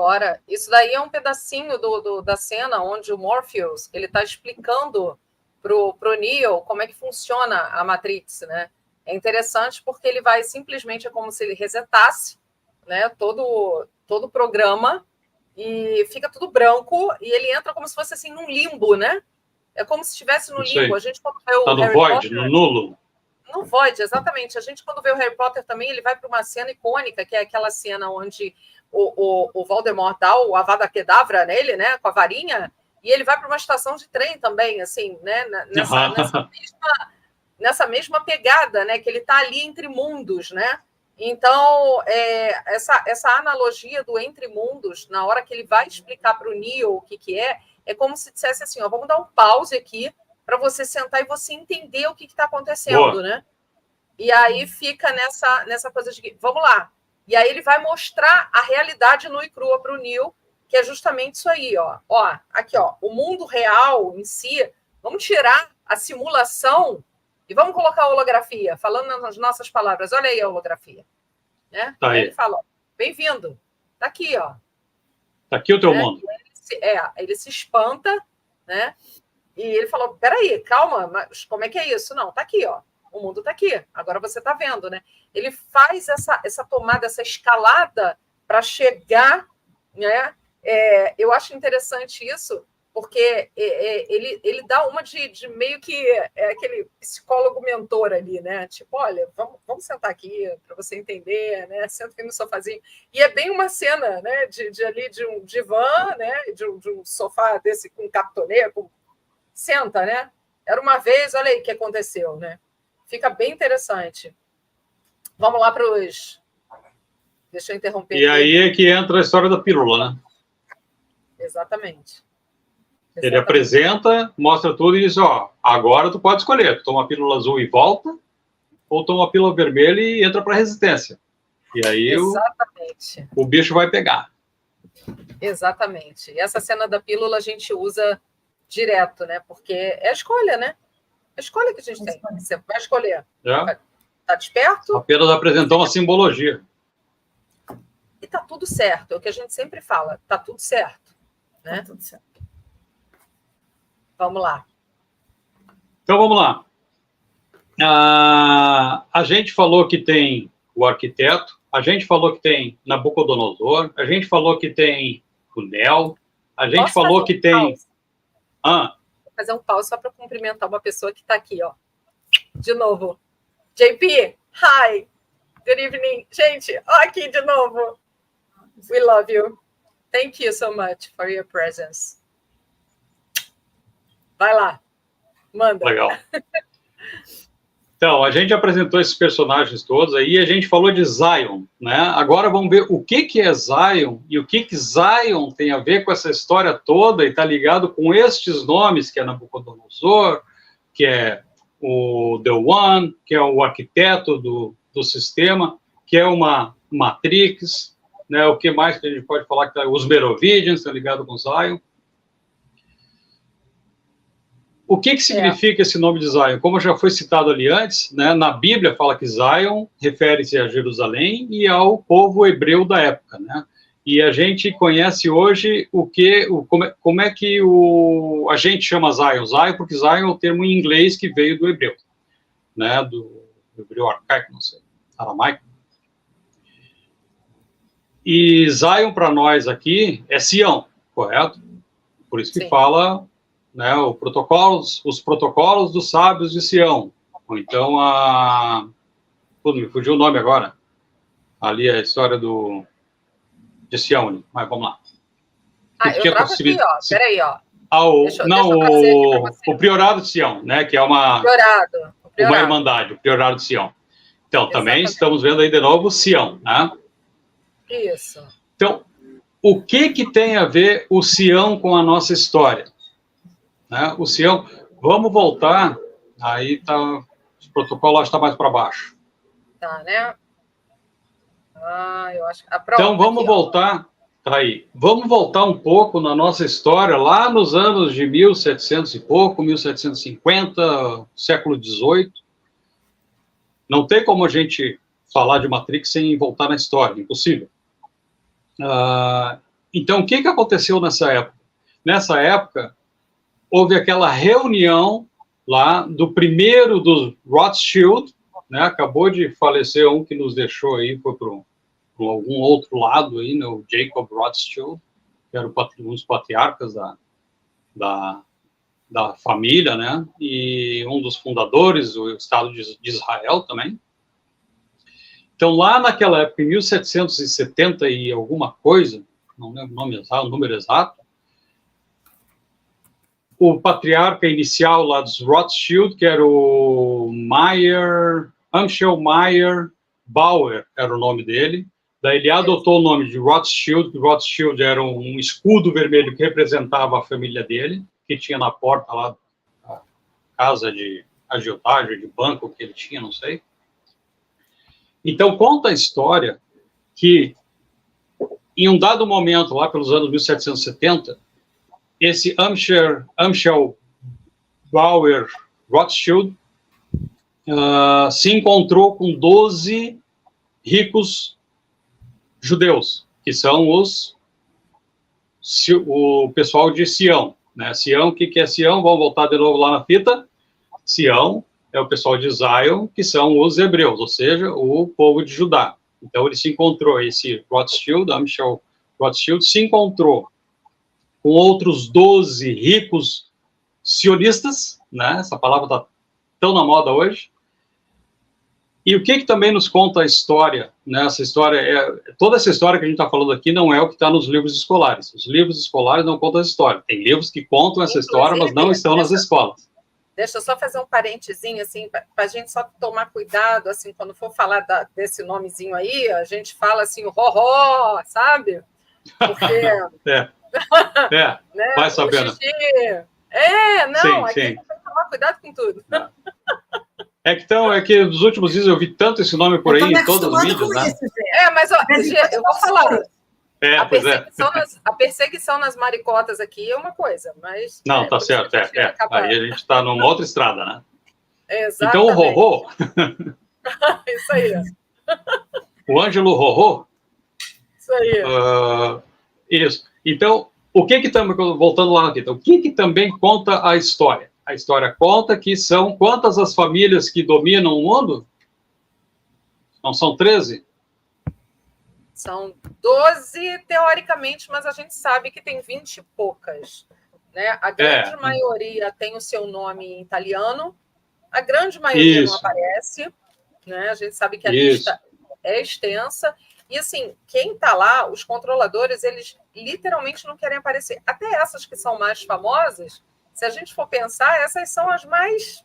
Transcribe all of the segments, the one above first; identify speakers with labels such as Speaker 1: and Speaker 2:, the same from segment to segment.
Speaker 1: Bora. Isso daí é um pedacinho da cena onde o Morpheus ele está explicando pro Neo como é que funciona a Matrix, né? É interessante porque ele vai simplesmente, é como se ele resetasse, né, todo o programa e fica tudo branco e ele entra como se fosse assim num limbo, né? É como se estivesse no limbo. A gente quando vê o Harry
Speaker 2: void,
Speaker 1: Potter,
Speaker 2: no nulo.
Speaker 1: No void, exatamente. A gente quando vê o Harry Potter também, ele vai para uma cena icônica, que é aquela cena onde o Voldemort dá o Avada Kedavra nele, né, com a varinha, e ele vai para uma estação de trem também, assim, né, nessa mesma pegada, né, que ele está ali entre mundos, né? Então, essa analogia do entre mundos, na hora que ele vai explicar para o Neo o que é como se dissesse assim, ó, vamos dar um pause aqui para você sentar e você entender o que está acontecendo, né? E aí fica nessa coisa de vamos lá. E aí ele vai mostrar a realidade nua e crua para o Neo, que é justamente isso aí, ó. Ó, aqui, ó, o mundo real em si, vamos tirar a simulação e vamos colocar a holografia, falando nas nossas palavras. Olha aí a holografia. Né?
Speaker 2: Tá aí.
Speaker 1: Ele fala, bem-vindo. Tá aqui, ó.
Speaker 2: Tá aqui o teu mundo.
Speaker 1: Ele se espanta, né? E ele falou, peraí, calma, mas como é que é isso? Não, tá aqui, ó. O mundo tá aqui. Agora você tá vendo, né? Ele faz essa tomada, essa escalada para chegar, né? Eu acho interessante isso, porque ele dá uma de meio que aquele psicólogo mentor ali, né? Tipo, olha, vamos sentar aqui para você entender, né? Senta aqui no sofazinho. E é bem uma cena, né? De um divã, né? De um sofá desse com captonê, senta, né? Era uma vez, olha aí o que aconteceu, né? Fica bem interessante. Vamos lá para os... Deixa eu interromper.
Speaker 2: E aí é que entra a história da pílula, né?
Speaker 1: Exatamente.
Speaker 2: Ele apresenta, mostra tudo e diz, ó, agora tu pode escolher, tu toma a pílula azul e volta, ou toma a pílula vermelha e entra para a resistência. E aí o bicho vai pegar.
Speaker 1: Exatamente. E essa cena da pílula a gente usa direto, né? Porque é a escolha, né? É a escolha que a gente tem. Você vai escolher. Tá desperto?
Speaker 2: Apenas apresentou uma simbologia.
Speaker 1: E tá tudo certo. É o que a gente sempre fala. Tá tudo certo. Né? Tá tudo certo. Vamos lá.
Speaker 2: Então, vamos lá. A gente falou que tem o arquiteto, a gente falou que tem Nabucodonosor, a gente falou que tem o Neo, a gente falou que tem...
Speaker 1: Vou fazer um pause só para cumprimentar uma pessoa que está aqui, ó. De novo. JP, hi. Good evening. Gente, ó aqui de novo. We love you. Thank you so much for your presence. Vai lá. Manda.
Speaker 2: Legal. Então, a gente apresentou esses personagens todos aí, a gente falou de Zion, né? Agora vamos ver o que é Zion e o que Zion tem a ver com essa história toda e está ligado com estes nomes, que é Nabucodonosor, que é o The One, que é o arquiteto do sistema, que é uma Matrix, né? O que mais que a gente pode falar? Que os Merovingians estão ligados com Zion. O que significa esse nome de Zion? Como já foi citado ali antes, né, na Bíblia fala que Zion refere-se a Jerusalém e ao povo hebreu da época, né? E a gente conhece hoje como é que a gente chama Zion? Zion, porque Zion é o termo em inglês que veio do hebreu, né? Do hebreu arcaico, não sei, aramaico. E Zion para nós aqui é Sião, correto? Por isso que fala... Né, os protocolos dos sábios de Sião, ou então me fugiu o nome agora, ali a história de Sião, mas vamos lá.
Speaker 1: Eu trago aqui, ó, peraí, ó.
Speaker 2: O Priorado de Sião, né, que é uma irmandade, o Priorado de Sião. Então, também estamos vendo aí de novo Sião, né?
Speaker 1: Isso.
Speaker 2: Então, o que tem a ver o Sião com a nossa história? Né? O Sião, vamos voltar, aí tá, o protocolo está mais para baixo.
Speaker 1: Tá, né? Eu acho.
Speaker 2: Então vamos voltar, tá aí. Vamos voltar um pouco na nossa história, lá nos anos de 1700 e pouco, 1750, século XVIII. Não tem como a gente falar de Matrix sem voltar na história, impossível. Então, o que aconteceu nessa época? Nessa época, houve aquela reunião lá do primeiro dos Rothschild, né? Acabou de falecer um que nos deixou aí, foi para algum outro lado aí, né? O Jacob Rothschild, que era um dos patriarcas da família, né? E um dos fundadores do Estado de Israel também. Então, lá naquela época, em 1770 e alguma coisa, não lembro o número exato, o patriarca inicial lá dos Rothschild, que era o Amschel Meyer Bauer, era o nome dele. Daí ele adotou o nome de Rothschild, que Rothschild era um escudo vermelho que representava a família dele, que tinha na porta lá a casa de agiotagem, de banco que ele tinha, não sei. Então, conta a história que, em um dado momento, lá pelos anos 1770, esse Amschel Bauer Rothschild se encontrou com 12 ricos judeus, que são o pessoal de Sião. Né? Sião, o que é Sião? Vamos voltar de novo lá na fita. Sião é o pessoal de Zion, que são os hebreus, ou seja, o povo de Judá. Então, ele se encontrou, esse Rothschild, Amschel Rothschild, se encontrou com outros 12 ricos sionistas, né? Essa palavra está tão na moda hoje. E o que também nos conta a história, né? Toda essa história que a gente está falando aqui não é o que está nos livros escolares. Os livros escolares não contam essa história. Tem livros que contam essa história, mas não estão nas escolas.
Speaker 1: Deixa eu só fazer um parentezinho, assim, para a gente só tomar cuidado, assim, quando for falar desse nomezinho aí, a gente fala assim, roró, sabe? Porque...
Speaker 2: né? Vai sabendo.
Speaker 1: Não,
Speaker 2: sim,
Speaker 1: aqui
Speaker 2: sim.
Speaker 1: tem que tomar cuidado com tudo.
Speaker 2: É que nos últimos dias eu vi tanto esse nome por aí em todas as mídias, né?
Speaker 1: Mas ó, eu vou falar.
Speaker 2: A
Speaker 1: perseguição nas maricotas aqui é uma coisa, mas...
Speaker 2: Não, tá certo, Aí a gente está numa outra estrada, né?
Speaker 1: Exatamente.
Speaker 2: Então, o Rorô...
Speaker 1: Isso aí.
Speaker 2: O Ângelo Rorô...
Speaker 1: Isso aí.
Speaker 2: Isso. Então, o que estamos... Voltando lá aqui, então, o que também conta a história? A história conta que são quantas as famílias que dominam o mundo? Não são 13?
Speaker 1: São 12, teoricamente, mas a gente sabe que tem 20 e poucas. Né? A grande maioria tem o seu nome em italiano, a grande maioria não aparece. Né? A gente sabe que a lista é extensa. E, assim, quem está lá, os controladores, eles literalmente não querem aparecer. Até essas que são mais famosas, se a gente for pensar, essas são as mais...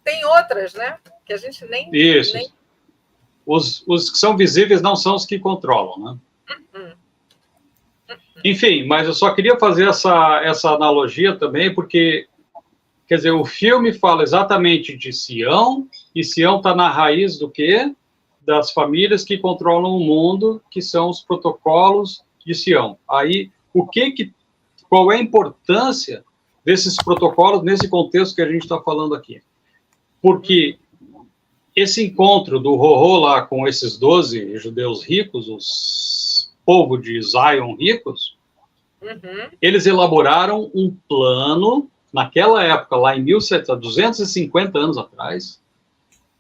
Speaker 1: Tem outras, né? Que a gente nem...
Speaker 2: Isso. Os que são visíveis não são os que controlam, né? Enfim, mas eu só queria fazer essa analogia também, porque, quer dizer, o filme fala exatamente de Sião, e Sião está na raiz do quê? Das famílias que controlam o mundo, que são os protocolos de Sião. Aí, qual é a importância desses protocolos nesse contexto que a gente está falando aqui? Porque esse encontro do Rorô lá com esses 12 judeus ricos, os povo de Zion ricos, eles elaboraram um plano, naquela época, lá em 250 anos atrás,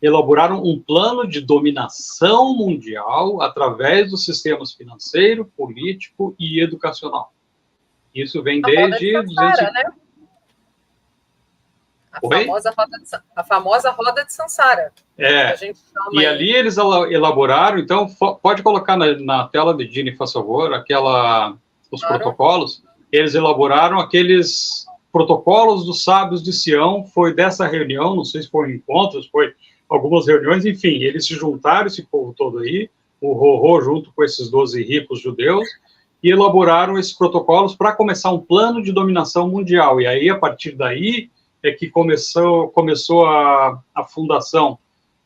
Speaker 2: elaboraram um plano de dominação mundial através dos sistemas financeiro, político e educacional. Isso vem desde...
Speaker 1: Né? A famosa roda de Sansara.
Speaker 2: E ali eles elaboraram, então, pode colocar na tela de Dini, por favor, os protocolos. Eles elaboraram aqueles protocolos dos sábios de Sião, foi dessa reunião, não sei se foi encontros, foi algumas reuniões, enfim, eles se juntaram, esse povo todo aí, o Rorô junto com esses 12 ricos judeus, e elaboraram esses protocolos para começar um plano de dominação mundial. E aí, a partir daí, é que começou a fundação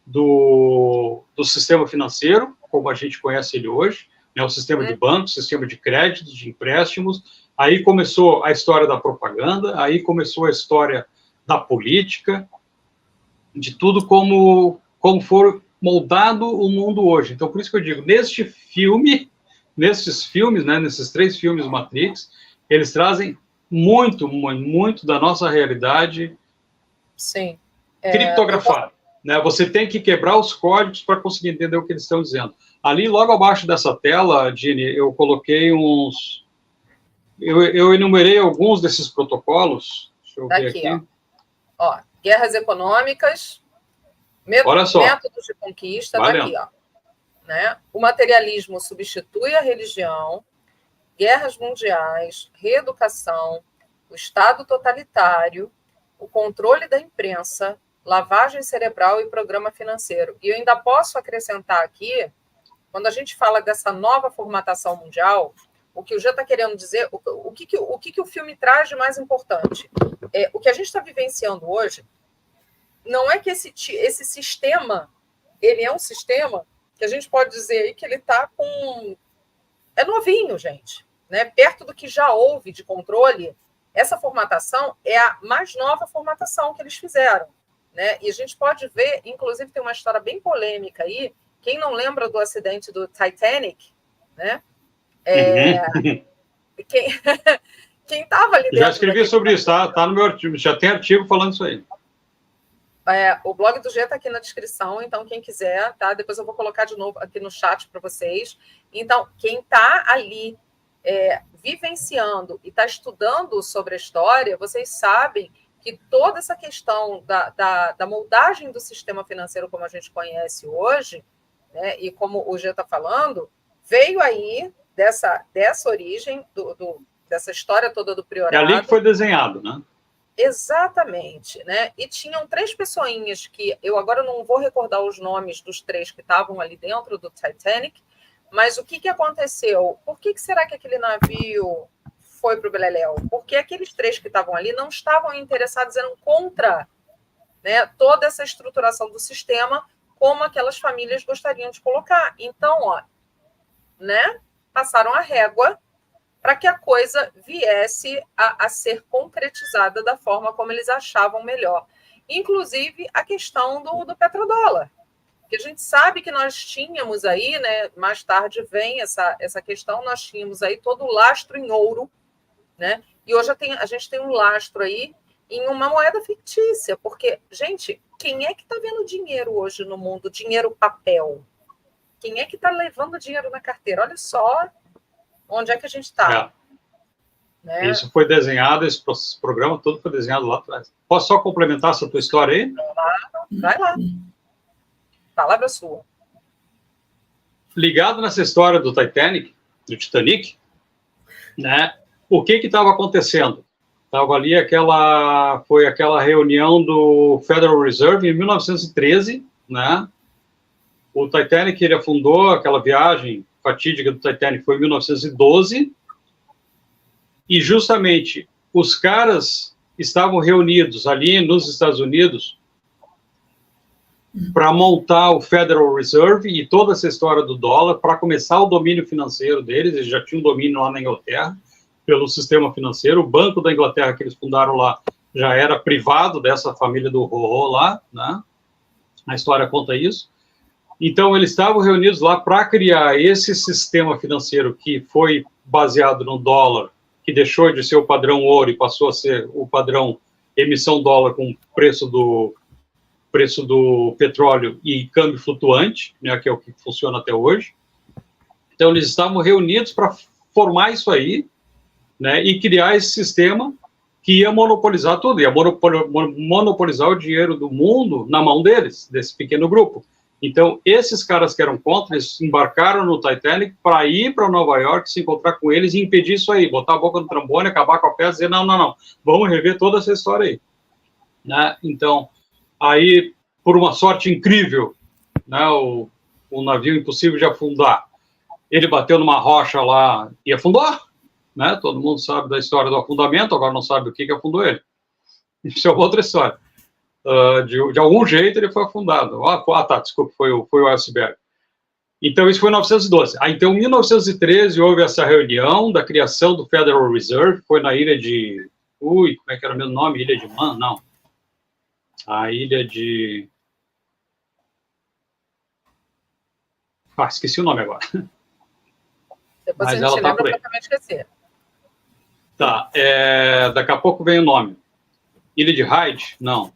Speaker 2: do sistema financeiro, como a gente conhece ele hoje, né, o sistema de bancos, sistema de créditos, de empréstimos. Aí começou a história da propaganda, aí começou a história da política, de tudo como for moldado o mundo hoje. Então, por isso que eu digo, neste filme, nesses filmes, né, nesses 3 filmes Matrix, eles trazem muito, muito, muito da nossa realidade
Speaker 1: Sim.
Speaker 2: criptografada. Né? Você tem que quebrar os códigos para conseguir entender o que eles estão dizendo. Ali, logo abaixo dessa tela, Dini, eu coloquei uns... Eu enumerei alguns desses protocolos. Deixa eu ver aqui.
Speaker 1: Ó, guerras econômicas,
Speaker 2: Olha só.
Speaker 1: métodos de conquista, está aqui, ó. Né? O materialismo substitui a religião, guerras mundiais, reeducação, o Estado totalitário, o controle da imprensa, lavagem cerebral e programa financeiro. E eu ainda posso acrescentar aqui, quando a gente fala dessa nova formatação mundial, o que o Jean está querendo dizer, o que o filme traz de mais importante? O que a gente está vivenciando hoje não é que esse sistema, ele é um sistema que a gente pode dizer que ele está com... É novinho, gente. Né? Perto do que já houve de controle, essa formatação é a mais nova formatação que eles fizeram. Né? E a gente pode ver, inclusive tem uma história bem polêmica aí, quem não lembra do acidente do Titanic, né? Quem estava ali dentro...
Speaker 2: Já escrevi sobre isso, tá no meu artigo, já tem artigo falando isso aí.
Speaker 1: O blog do G está aqui na descrição, então quem quiser, tá? Depois eu vou colocar de novo aqui no chat para vocês. Então, quem está ali vivenciando e está estudando sobre a história, vocês sabem que toda essa questão da moldagem do sistema financeiro como a gente conhece hoje, né, e como o G está falando, veio aí dessa origem, dessa história toda do priorado.
Speaker 2: É ali que foi desenhado, né?
Speaker 1: Exatamente, né? E tinham 3 pessoinhas que eu agora não vou recordar os nomes dos 3 que estavam ali dentro do Titanic, mas o que aconteceu? Por que será que aquele navio foi para o beleléu? Porque aqueles 3 que estavam ali não estavam interessados, eram contra, né, toda essa estruturação do sistema, como aquelas famílias gostariam de colocar. Então, ó, né, passaram a régua para que a coisa viesse a ser concretizada da forma como eles achavam melhor. Inclusive, a questão do petrodólar, que a gente sabe que nós tínhamos aí, né, mais tarde vem essa questão, nós tínhamos aí todo o lastro em ouro, né, e hoje a gente tem um lastro aí em uma moeda fictícia, porque, gente, quem é que está vendo dinheiro hoje no mundo, dinheiro papel? Quem é que está levando dinheiro na carteira? Olha só onde é que a gente está. Né?
Speaker 2: Isso foi desenhado, esse programa todo foi desenhado lá atrás. Posso só complementar essa tua história aí?
Speaker 1: Vai lá. Palavra sua.
Speaker 2: Ligado nessa história do Titanic, né? O que estava acontecendo? Estava ali foi aquela reunião do Federal Reserve em 1913, né? O Titanic, ele afundou, aquela viagem fatídica do Titanic foi em 1912, e justamente os caras estavam reunidos ali nos Estados Unidos para montar o Federal Reserve e toda essa história do dólar, para começar o domínio financeiro deles. Eles já tinham domínio lá na Inglaterra, pelo sistema financeiro. O Banco da Inglaterra que eles fundaram lá já era privado dessa família do Rorô lá, né? A história conta isso. Então, eles estavam reunidos lá para criar esse sistema financeiro que foi baseado no dólar, que deixou de ser o padrão ouro e passou a ser o padrão emissão dólar com preço do petróleo e câmbio flutuante, né, que é o que funciona até hoje. Então, eles estavam reunidos para formar isso aí, né, e criar esse sistema que ia monopolizar tudo, ia monopolizar o dinheiro do mundo na mão deles, desse pequeno grupo. Então, esses caras que eram contra, eles embarcaram no Titanic para ir para Nova York, se encontrar com eles e impedir isso aí, botar a boca no trombone, acabar com a peça e dizer, não, vamos rever toda essa história aí. Né? Então, aí, por uma sorte incrível, né, o navio impossível de afundar, ele bateu numa rocha lá e afundou, né? Todo mundo sabe da história do afundamento, agora não sabe o que afundou ele. Isso é outra história. De algum jeito ele foi afundado. Desculpa, foi o iceberg. Então, isso foi em 1912. Então, em 1913, houve essa reunião da criação do Federal Reserve, foi na ilha de... como é que era o meu nome? Ilha de Man? Não. A ilha de... esqueci o nome agora.
Speaker 1: Depois
Speaker 2: Mas
Speaker 1: a gente
Speaker 2: ela tá
Speaker 1: lembra
Speaker 2: por aí.
Speaker 1: para também esquecer.
Speaker 2: Tá, daqui a pouco vem o nome. Ilha de Hyde? Não.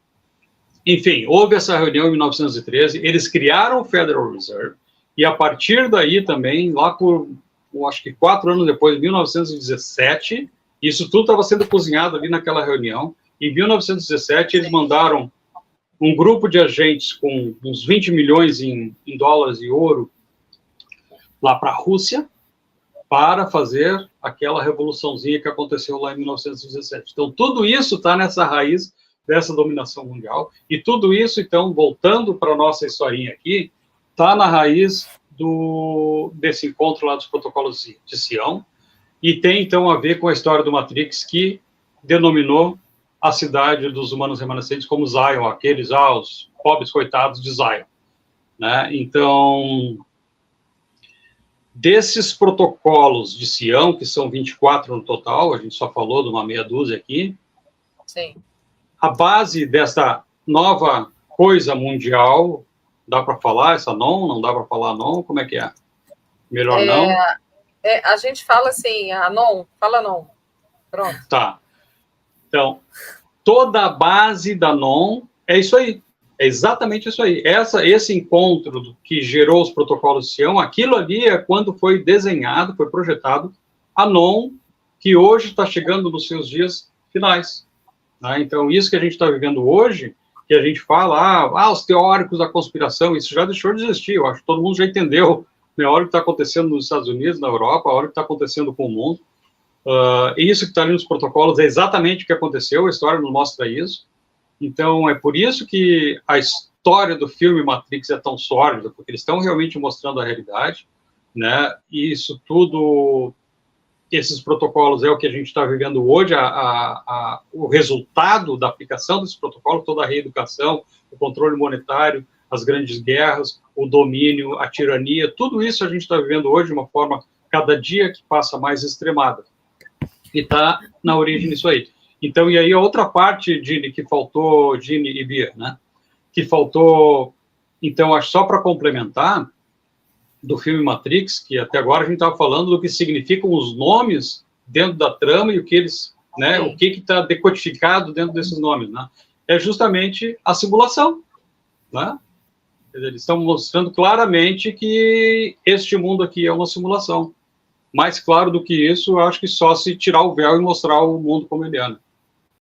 Speaker 2: Enfim, houve essa reunião em 1913, eles criaram o Federal Reserve, e a partir daí também, lá por, acho que 4 anos depois, 1917, isso tudo estava sendo cozinhado ali naquela reunião. Em 1917, eles mandaram um grupo de agentes com uns 20 milhões em dólares e ouro lá para a Rússia, para fazer aquela revoluçãozinha que aconteceu lá em 1917. Então, tudo isso está nessa raiz dessa dominação mundial, e tudo isso, então, voltando para a nossa historinha aqui, está na raiz desse encontro lá dos protocolos de Sião, e tem, então, a ver com a história do Matrix, que denominou a cidade dos humanos remanescentes como Zion, aqueles, os pobres coitados de Zion, né? Então, desses protocolos de Sião, que são 24 no total, a gente só falou de uma meia dúzia aqui.
Speaker 1: Sim.
Speaker 2: A base dessa nova coisa mundial, dá para falar essa non? Não dá para falar non? Como é que é? Melhor não?
Speaker 1: A gente fala assim, fala non. Pronto.
Speaker 2: Tá. Então, toda a base da non é isso aí. É exatamente isso aí. Esse encontro que gerou os protocolos de Sião, aquilo ali é quando foi desenhado, foi projetado a non, que hoje está chegando nos seus dias finais. Né? Então, isso que a gente está vivendo hoje, que a gente fala, os teóricos da conspiração, isso já deixou de existir. Eu acho que todo mundo já entendeu, né, a hora que está acontecendo nos Estados Unidos, na Europa, a hora que está acontecendo com o mundo. Isso que está ali nos protocolos é exatamente o que aconteceu, a história nos mostra isso. Então, é por isso que a história do filme Matrix é tão sólida, porque eles estão realmente mostrando a realidade, né? E isso tudo, esses protocolos é o que a gente está vivendo hoje, o resultado da aplicação desses protocolos, toda a reeducação, o controle monetário, as grandes guerras, o domínio, a tirania, tudo isso a gente está vivendo hoje de uma forma, cada dia que passa, mais extremada. E está na origem disso aí. Então, e aí a outra parte, Gini, que faltou, Gini e Bia, né? Que faltou, então, acho só para complementar, do filme Matrix, que até agora a gente estava falando do que significam os nomes dentro da trama e o que eles, né? O que está decodificado dentro desses nomes, né? É justamente a simulação, né? Eles estão mostrando claramente que este mundo aqui é uma simulação. Mais claro do que isso, eu acho que só se tirar o véu e mostrar o mundo como ele é. Né?